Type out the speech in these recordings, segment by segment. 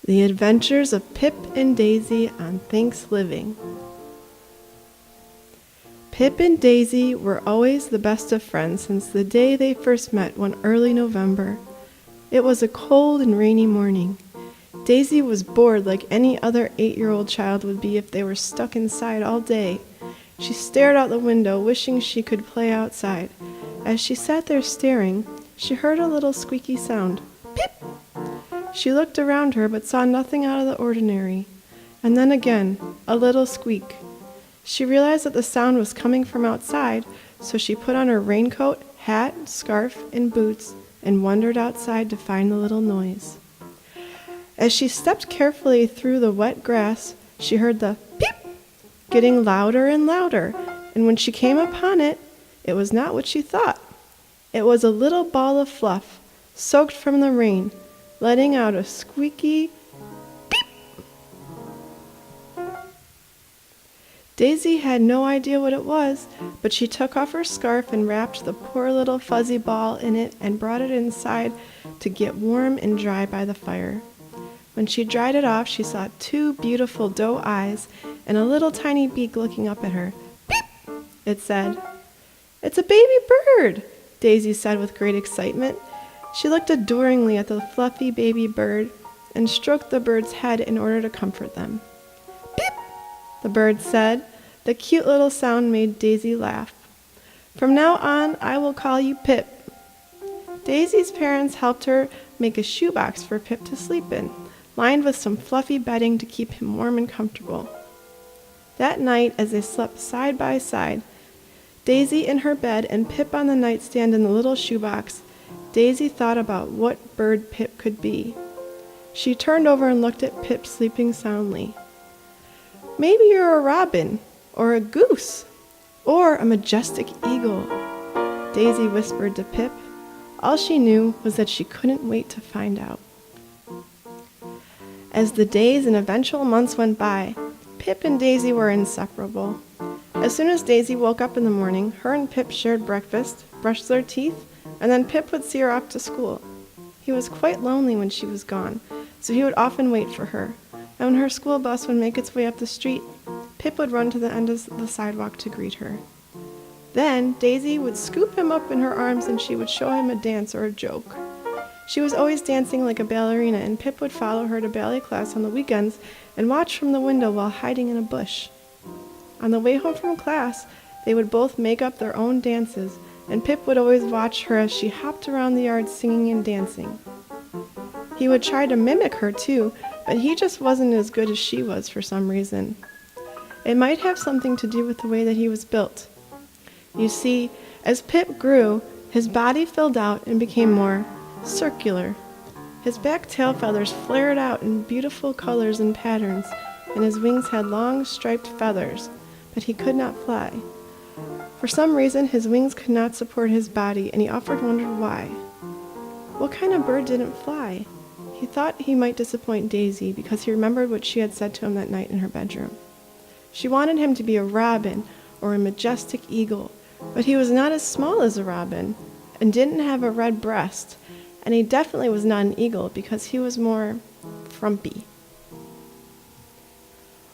The Adventures of Pip and Daisy on Thanksgiving. Pip and Daisy were always the best of friends since the day they first met one early November. It was a cold and rainy morning. Daisy was bored like any other 8-year-old child would be if they were stuck inside all day. She stared out the window, wishing she could play outside. As she sat there staring, she heard a little squeaky sound. Pip! She looked around her but saw nothing out of the ordinary. And then again, a little squeak. She realized that the sound was coming from outside, so she put on her raincoat, hat, scarf, and boots and wandered outside to find the little noise. As she stepped carefully through the wet grass, she heard the peep getting louder and louder, and when she came upon it, it was not what she thought. It was a little ball of fluff, soaked from the rain, letting out a squeaky beep. Daisy had no idea what it was, but she took off her scarf and wrapped the poor little fuzzy ball in it and brought it inside to get warm and dry by the fire. When she dried it off, she saw 2 beautiful doe eyes and a little tiny beak looking up at her. Beep! It said. "It's a baby bird," Daisy said with great excitement. She looked adoringly at the fluffy baby bird and stroked the bird's head in order to comfort them. "Pip!" the bird said. The cute little sound made Daisy laugh. "From now on, I will call you Pip." Daisy's parents helped her make a shoebox for Pip to sleep in, lined with some fluffy bedding to keep him warm and comfortable. That night, as they slept side by side, Daisy in her bed and Pip on the nightstand in the little shoebox, Daisy thought about what bird Pip could be. She turned over and looked at Pip sleeping soundly. "Maybe you're a robin, or a goose, or a majestic eagle," Daisy whispered to Pip. All she knew was that she couldn't wait to find out. As the days and eventual months went by, Pip and Daisy were inseparable. As soon as Daisy woke up in the morning, her and Pip shared breakfast, brushed their teeth, and then Pip would see her off to school. He was quite lonely when she was gone, so he would often wait for her, and when her school bus would make its way up the street, Pip would run to the end of the sidewalk to greet her. Then Daisy would scoop him up in her arms and she would show him a dance or a joke. She was always dancing like a ballerina, and Pip would follow her to ballet class on the weekends and watch from the window while hiding in a bush. On the way home from class, they would both make up their own dances, and Pip would always watch her as she hopped around the yard singing and dancing. He would try to mimic her too, but he just wasn't as good as she was for some reason. It might have something to do with the way that he was built. You see, as Pip grew, his body filled out and became more circular. His back tail feathers flared out in beautiful colors and patterns, and his wings had long striped feathers, but he could not fly. For some reason, his wings could not support his body, and he often wondered why. What kind of bird didn't fly? He thought he might disappoint Daisy because he remembered what she had said to him that night in her bedroom. She wanted him to be a robin or a majestic eagle, but he was not as small as a robin and didn't have a red breast, and he definitely was not an eagle because he was more frumpy.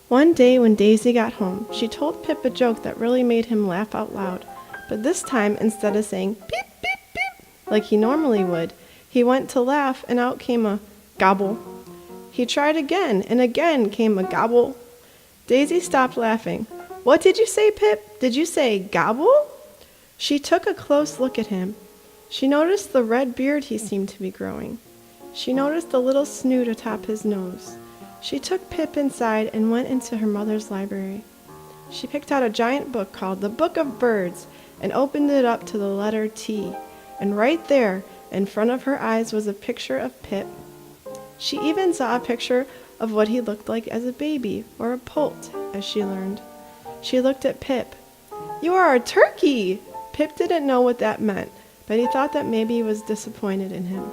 One day when Daisy got home, she told Pip a joke that really made him laugh out loud, but this time, instead of saying "peep, peep, peep" like he normally would, he went to laugh and out came a gobble. He tried again, and again came a gobble. Daisy stopped laughing. "What did you say, Pip? Did you say gobble?" She took a close look at him. She noticed the red beard he seemed to be growing. She noticed the little snoot atop his nose. She took Pip inside and went into her mother's library. She picked out a giant book called The Book of Birds and opened it up to the letter T, and right there, in front of her eyes, was a picture of Pip. She even saw a picture of what he looked like as a baby, or a poult, as she learned. She looked at Pip. "You are a turkey!" Pip didn't know what that meant, but he thought that maybe he was disappointed in him.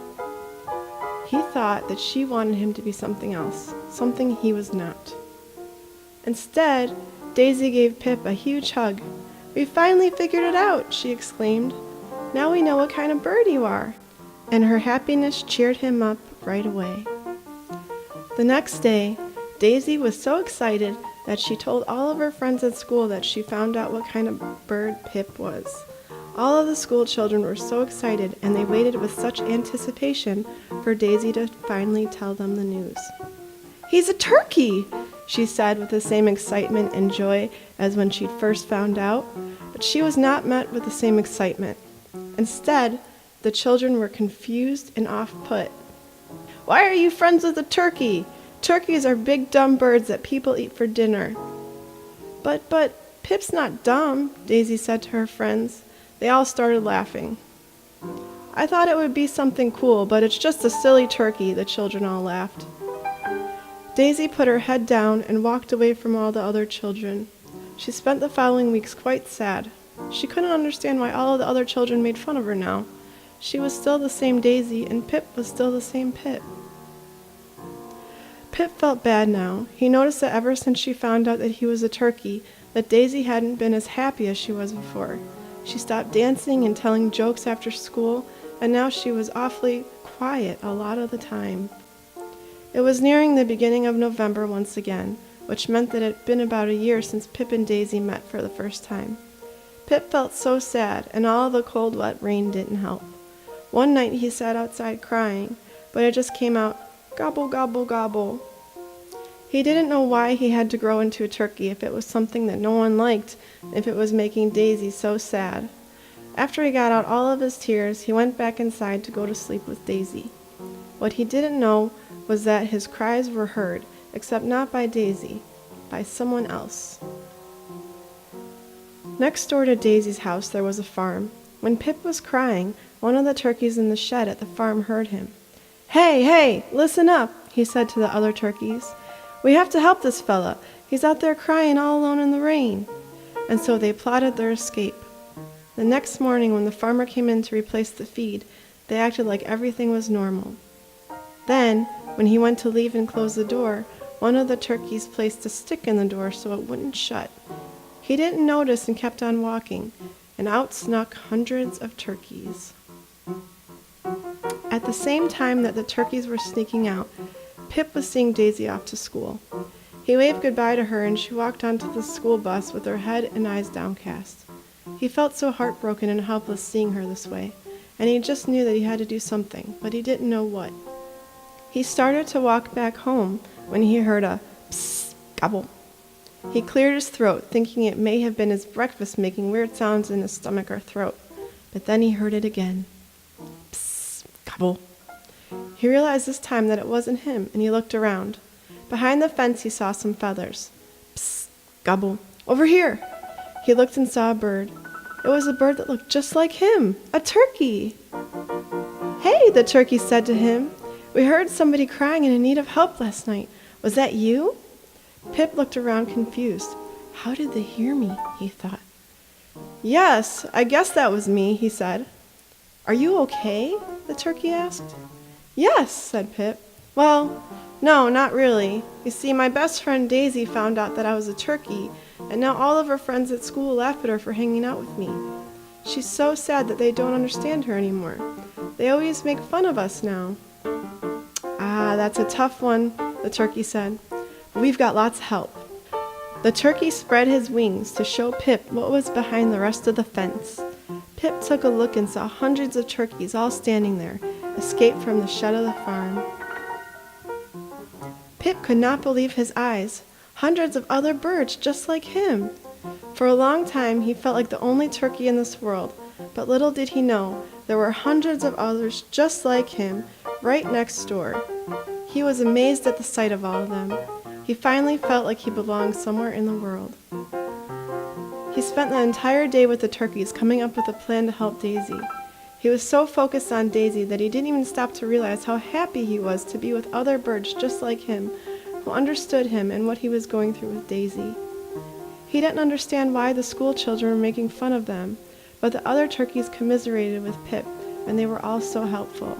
He thought that she wanted him to be something else, something he was not. Instead, Daisy gave Pip a huge hug. "We finally figured it out," she exclaimed. "Now we know what kind of bird you are." And her happiness cheered him up right away. The next day, Daisy was so excited that she told all of her friends at school that she found out what kind of bird Pip was. All of the school children were so excited, and they waited with such anticipation for Daisy to finally tell them the news. "He's a turkey," she said with the same excitement and joy as when she'd first found out, but she was not met with the same excitement. Instead, the children were confused and off-put. "Why are you friends with a turkey? Turkeys are big dumb birds that people eat for dinner." But, Pip's not dumb," Daisy said to her friends. They all started laughing. "I thought it would be something cool, but it's just a silly turkey," the children all laughed. Daisy put her head down and walked away from all the other children. She spent the following weeks quite sad. She couldn't understand why all of the other children made fun of her now. She was still the same Daisy, and Pip was still the same Pip. Pip felt bad now. He noticed that ever since she found out that he was a turkey, that Daisy hadn't been as happy as she was before. She stopped dancing and telling jokes after school, and now she was awfully quiet a lot of the time. It was nearing the beginning of November once again, which meant that it had been about a year since Pip and Daisy met for the first time. Pip felt so sad, and all the cold, wet rain didn't help. One night he sat outside crying, but it just came out, "Gobble, gobble, gobble." He didn't know why he had to grow into a turkey if it was something that no one liked, if it was making Daisy so sad. After he got out all of his tears, he went back inside to go to sleep with Daisy. What he didn't know was that his cries were heard, except not by Daisy, by someone else. Next door to Daisy's house there was a farm. When Pip was crying, one of the turkeys in the shed at the farm heard him. Hey, listen up," he said to the other turkeys. "We have to help this fella. He's out there crying all alone in the rain." And so they plotted their escape. The next morning when the farmer came in to replace the feed, they acted like everything was normal. Then, when he went to leave and close the door, one of the turkeys placed a stick in the door so it wouldn't shut. He didn't notice and kept on walking, and out snuck hundreds of turkeys. At the same time that the turkeys were sneaking out, Pip was seeing Daisy off to school. He waved goodbye to her, and she walked onto the school bus with her head and eyes downcast. He felt so heartbroken and helpless seeing her this way, and he just knew that he had to do something, but he didn't know what. He started to walk back home when he heard a psst, gobble. He cleared his throat, thinking it may have been his breakfast making weird sounds in his stomach or throat, but then he heard it again. Psst, gobble. He realized this time that it wasn't him, and he looked around. Behind the fence he saw some feathers. Psst, gobble. Over here! He looked and saw a bird. It was a bird that looked just like him, a turkey. "Hey," the turkey said to him. "We heard somebody crying and in need of help last night. Was that you?" Pip looked around confused. How did they hear me, he thought. "Yes, I guess that was me," he said. "Are you okay?" the turkey asked. "Yes," said Pip. "Well, no, not really. You see, my best friend Daisy found out that I was a turkey, and now all of her friends at school laugh at her for hanging out with me. She's so sad that they don't understand her anymore. They always make fun of us now." "Ah, that's a tough one," the turkey said. "But we've got lots of help." The turkey spread his wings to show Pip what was behind the rest of the fence. Pip took a look and saw hundreds of turkeys all standing there, escaped from the shed of the farm. Pip could not believe his eyes. Hundreds of other birds just like him. For a long time he felt like the only turkey in this world, but little did he know there were hundreds of others just like him right next door. He was amazed at the sight of all of them. He finally felt like he belonged somewhere in the world. He spent the entire day with the turkeys, coming up with a plan to help Daisy. He was so focused on Daisy that he didn't even stop to realize how happy he was to be with other birds just like him, who understood him and what he was going through with Daisy. He didn't understand why the school children were making fun of them, but the other turkeys commiserated with Pip, and they were all so helpful.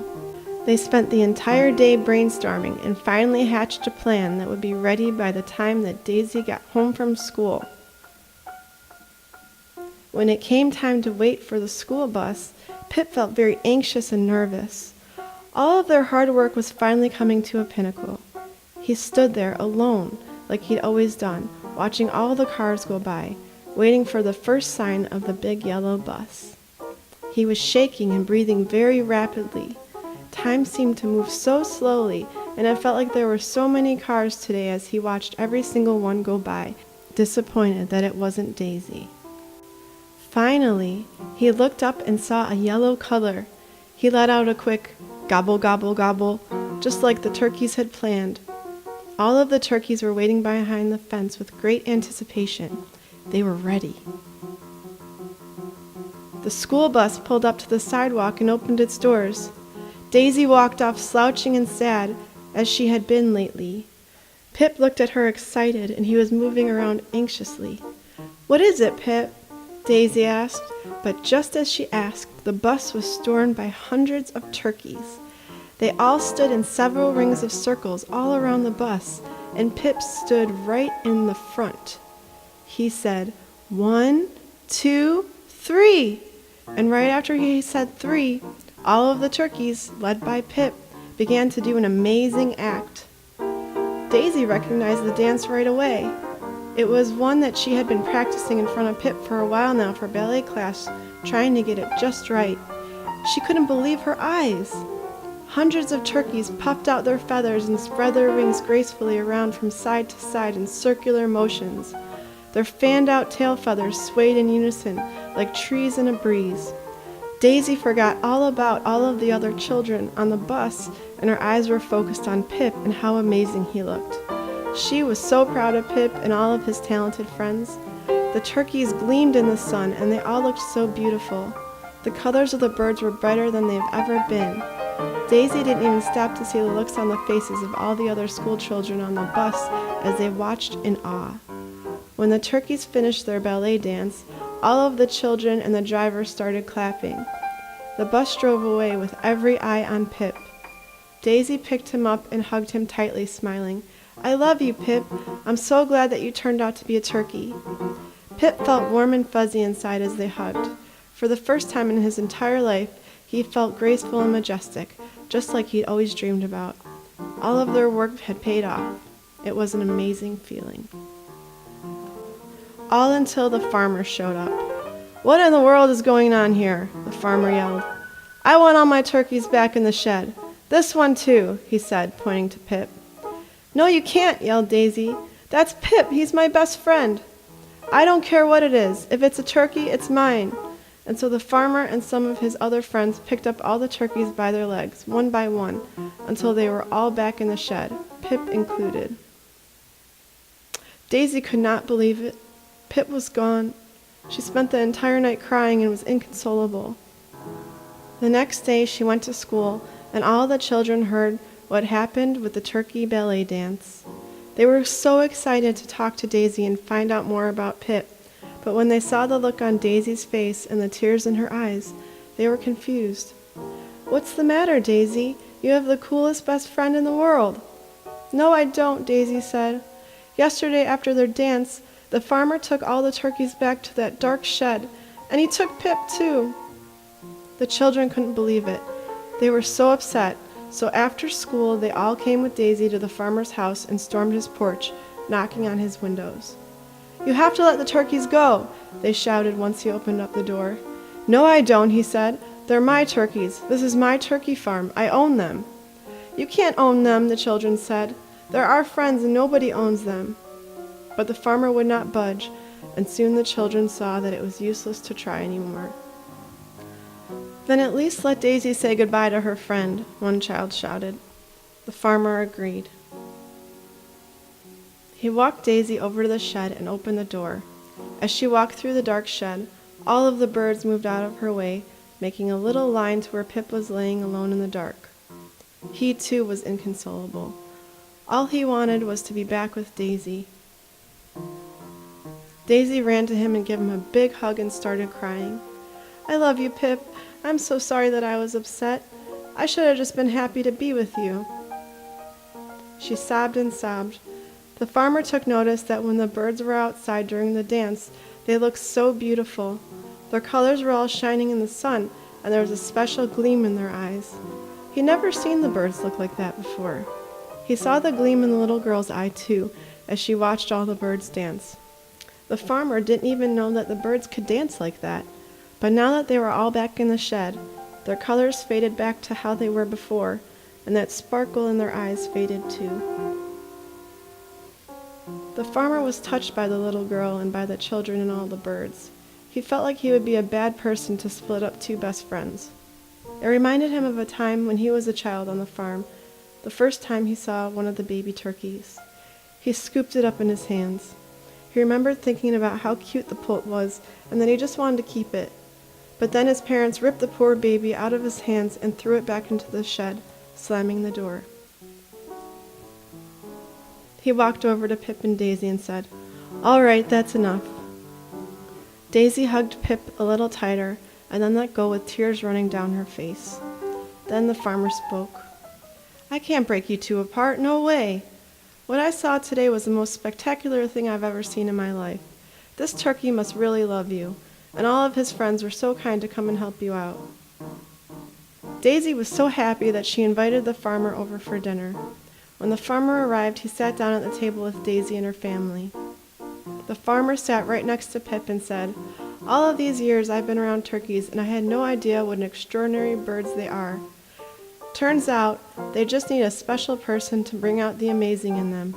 They spent the entire day brainstorming and finally hatched a plan that would be ready by the time that Daisy got home from school. When it came time to wait for the school bus, Pip felt very anxious and nervous. All of their hard work was finally coming to a pinnacle. He stood there alone, like he'd always done, watching all the cars go by, waiting for the first sign of the big yellow bus. He was shaking and breathing very rapidly. Time seemed to move so slowly, and it felt like there were so many cars today as he watched every single one go by, disappointed that it wasn't Daisy. Finally, he looked up and saw a yellow color. He let out a quick gobble, gobble, gobble, just like the turkeys had planned. All of the turkeys were waiting behind the fence with great anticipation. They were ready. The school bus pulled up to the sidewalk and opened its doors. Daisy walked off slouching and sad, as she had been lately. Pip looked at her excited, and he was moving around anxiously. "What is it, Pip?" Daisy asked, but just as she asked, the bus was stormed by hundreds of turkeys. They all stood in several rings of circles all around the bus, and Pip stood right in the front. He said, 1, 2, 3, and right after he said 3, all of the turkeys, led by Pip, began to do an amazing act. Daisy recognized the dance right away. It was one that she had been practicing in front of Pip for a while now for ballet class, trying to get it just right. She couldn't believe her eyes. Hundreds of turkeys puffed out their feathers and spread their wings gracefully around from side to side in circular motions. Their fanned-out tail feathers swayed in unison like trees in a breeze. Daisy forgot all about all of the other children on the bus, and her eyes were focused on Pip and how amazing he looked. She was so proud of Pip and all of his talented friends. The turkeys gleamed in the sun, and they all looked so beautiful. The colors of the birds were brighter than they've ever been. Daisy didn't even stop to see the looks on the faces of all the other school children on the bus as they watched in awe. When the turkeys finished their ballet dance, all of the children and the driver started clapping. The bus drove away with every eye on Pip. Daisy picked him up and hugged him tightly, smiling. "I love you, Pip. I'm so glad that you turned out to be a turkey." Pip felt warm and fuzzy inside as they hugged. For the first time in his entire life, he felt graceful and majestic, just like he'd always dreamed about. All of their work had paid off. It was an amazing feeling. All until the farmer showed up. "What in the world is going on here?" the farmer yelled. "I want all my turkeys back in the shed. This one too," he said, pointing to Pip. "No, you can't," yelled Daisy. "That's Pip. He's my best friend." "I don't care what it is. If it's a turkey, it's mine." And so the farmer and some of his other friends picked up all the turkeys by their legs, one by one, until they were all back in the shed, Pip included. Daisy could not believe it. Pip was gone. She spent the entire night crying and was inconsolable. The next day she went to school, and all the children heard what happened with the turkey ballet dance. They were so excited to talk to Daisy and find out more about Pip, but when they saw the look on Daisy's face and the tears in her eyes, they were confused. "What's the matter, Daisy? You have the coolest best friend in the world." "No, I don't," Daisy said. "Yesterday after their dance, the farmer took all the turkeys back to that dark shed, and he took Pip too." The children couldn't believe it. They were so upset, so after school they all came with Daisy to the farmer's house and stormed his porch, knocking on his windows. "You have to let the turkeys go," they shouted once he opened up the door. "No, I don't," he said. "They're my turkeys. This is my turkey farm. I own them." "You can't own them," the children said. "They're our friends and nobody owns them." But the farmer would not budge, and soon the children saw that it was useless to try anymore. "Then at least let Daisy say goodbye to her friend," one child shouted. The farmer agreed. He walked Daisy over to the shed and opened the door. As she walked through the dark shed, all of the birds moved out of her way, making a little line to where Pip was laying alone in the dark. He too was inconsolable. All he wanted was to be back with Daisy. Daisy ran to him and gave him a big hug and started crying. "I love you, Pip. I'm so sorry that I was upset. I should have just been happy to be with you." She sobbed and sobbed. The farmer took notice that when the birds were outside during the dance, they looked so beautiful. Their colors were all shining in the sun, and there was a special gleam in their eyes. He'd never seen the birds look like that before. He saw the gleam in the little girl's eye, too, as she watched all the birds dance. The farmer didn't even know that the birds could dance like that, but now that they were all back in the shed, their colors faded back to how they were before, and that sparkle in their eyes faded too. The farmer was touched by the little girl and by the children and all the birds. He felt like he would be a bad person to split up two best friends. It reminded him of a time when he was a child on the farm, the first time he saw one of the baby turkeys. He scooped it up in his hands. He remembered thinking about how cute the poult was and that he just wanted to keep it. But then his parents ripped the poor baby out of his hands and threw it back into the shed, slamming the door. He walked over to Pip and Daisy and said, "All right, that's enough." Daisy hugged Pip a little tighter and then let go with tears running down her face. Then the farmer spoke. "I can't break you two apart, no way. What I saw today was the most spectacular thing I've ever seen in my life. This turkey must really love you, and all of his friends were so kind to come and help you out." Daisy was so happy that she invited the farmer over for dinner. When the farmer arrived, he sat down at the table with Daisy and her family. The farmer sat right next to Pip and said, "All of these years I've been around turkeys, and I had no idea what an extraordinary birds they are. Turns out they just need a special person to bring out the amazing in them.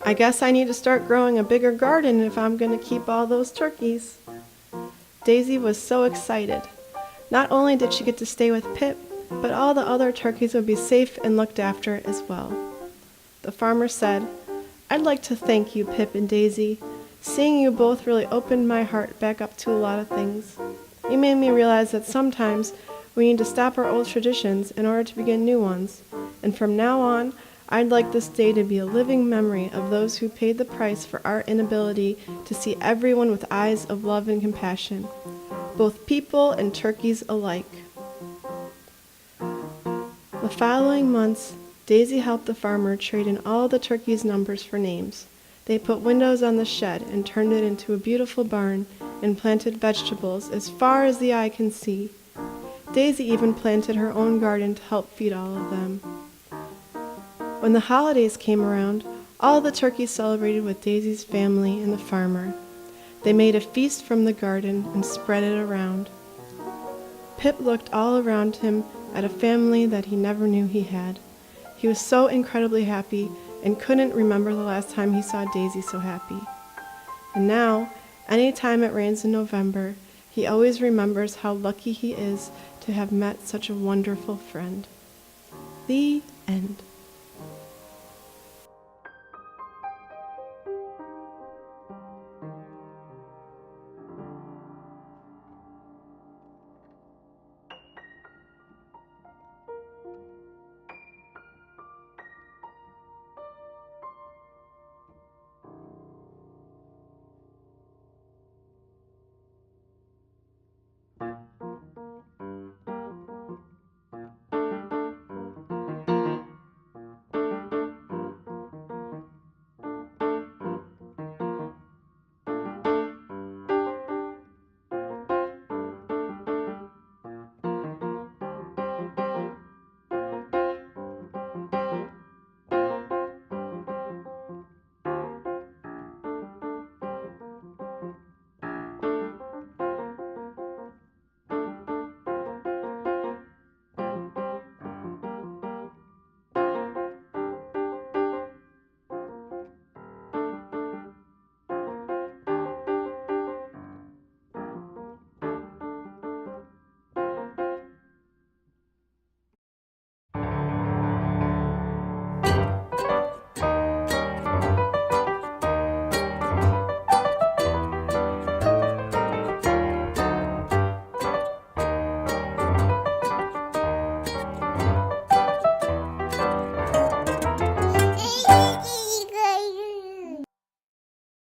I guess I need to start growing a bigger garden if I'm going to keep all those turkeys." Daisy was so excited. Not only did she get to stay with Pip, but all the other turkeys would be safe and looked after as well. The farmer said, "I'd like to thank you, Pip and Daisy. Seeing you both really opened my heart back up to a lot of things. You made me realize that sometimes we need to stop our old traditions in order to begin new ones. And from now on, I'd like this day to be a living memory of those who paid the price for our inability to see everyone with eyes of love and compassion, both people and turkeys alike." The following months, Daisy helped the farmer trade in all the turkeys' numbers for names. They put windows on the shed and turned it into a beautiful barn and planted vegetables as far as the eye can see. Daisy even planted her own garden to help feed all of them. When the holidays came around, all the turkeys celebrated with Daisy's family and the farmer. They made a feast from the garden and spread it around. Pip looked all around him at a family that he never knew he had. He was so incredibly happy and couldn't remember the last time he saw Daisy so happy. And now, any time it rains in November, he always remembers how lucky he is to have met such a wonderful friend. The end.